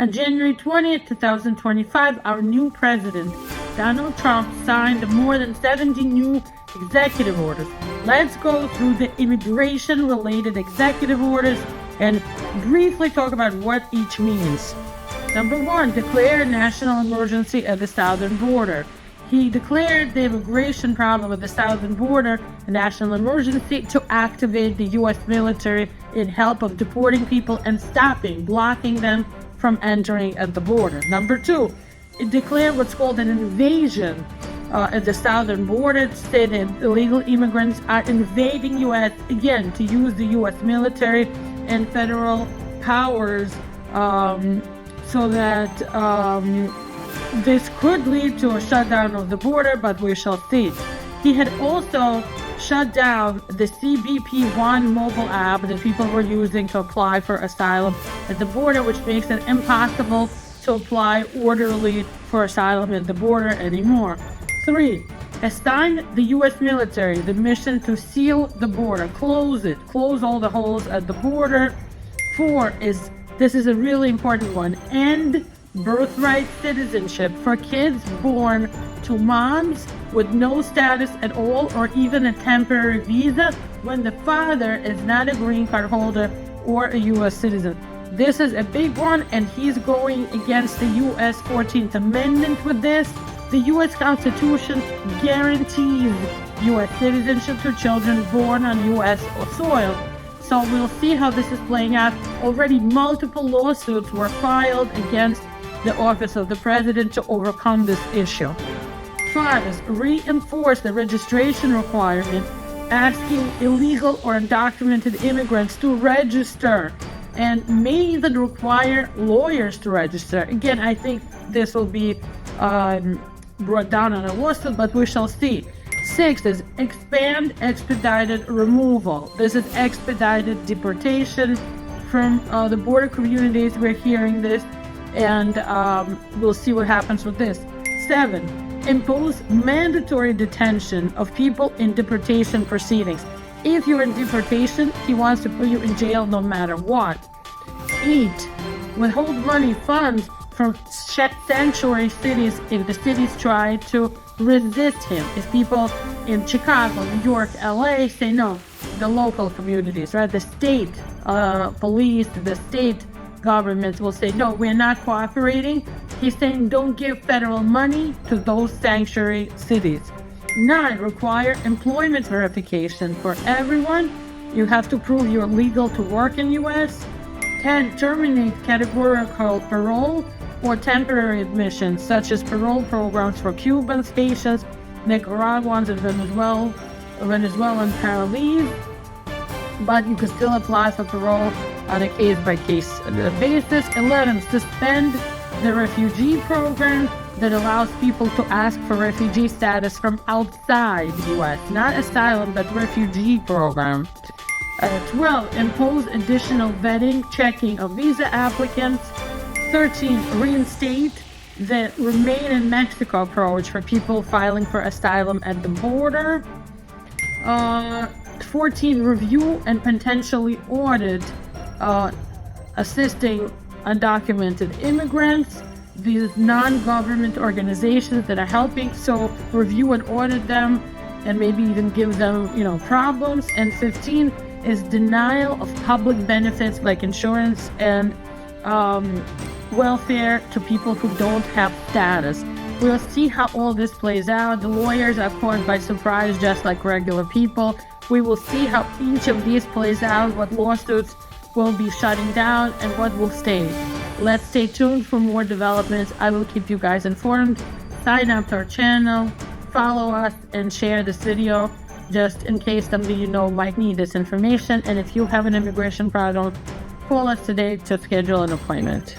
On January 20th, 2025, our new president, Donald Trump, signed more than 70 new executive orders. Let's go through the immigration-related executive orders and briefly talk about what each means. Number 1, declare national emergency at the southern border. He declared the immigration problem at the southern border a national emergency to activate the U.S. military in help of deporting people and blocking them from entering at the border. Number 2, it declared what's called an invasion at the southern border. It stated illegal immigrants are invading U.S. again to use the U.S. military and federal powers so that this could lead to a shutdown of the border, but we shall see. He had also shut down the CBP One mobile app that people were using to apply for asylum at the border, which makes it impossible to apply orderly for asylum at the border anymore. 3, assigned the U.S. military the mission to seal the border, close all the holes at the border. 4 this is a really important one, end birthright citizenship for kids born to moms with no status at all or even a temporary visa when the father is not a green card holder or a U.S. citizen. This is a big one, and he's going against the U.S. 14th Amendment with this. The U.S. Constitution guarantees U.S. citizenship to children born on U.S. soil. So we'll see how this is playing out. Already multiple lawsuits were filed against the office of the president to overcome this issue. 5 is reinforce the registration requirement, asking illegal or undocumented immigrants to register, and may even require lawyers to register. Again, I think this will be brought down on a lawsuit, but we shall see. 6 is expand expedited removal. This is expedited deportation from the border communities. We're hearing this, and we'll see what happens with this. 7, impose mandatory detention of people in deportation proceedings. If you're in deportation, he wants to put you in jail no matter what. 8, withhold money funds from sanctuary cities if the cities try to resist him. If people in Chicago, New York, LA say no, the local communities, right? The state police, the state governments will say, no, we're not cooperating. He's saying don't give federal money to those sanctuary cities. 9, require employment verification for everyone. You have to prove you're legal to work in U.S. 10, terminate categorical parole or temporary admissions, such as parole programs for Cubans, Haitians, Nicaraguans, and Venezuelan parolees. But you can still apply for parole on a case-by-case basis. 11, suspend the refugee program that allows people to ask for refugee status from outside the U.S. Not asylum, but refugee program. 12, impose additional vetting, checking of visa applicants. 13, reinstate the remain in Mexico approach for people filing for asylum at the border. 14, review and potentially audit assisting undocumented immigrants. These non-government organizations that are helping, so review and audit them and maybe even give them, problems. And 15 is denial of public benefits like insurance and welfare to people who don't have status. We'll see how all this plays out. The lawyers are caught by surprise just like regular people. We will see how each of these plays out, what lawsuits will be shutting down and what will stay. Let's stay tuned for more developments. I will keep you guys informed. Sign up to our channel, follow us, and share this video just in case somebody you know might need this information. And if you have an immigration problem, call us today to schedule an appointment.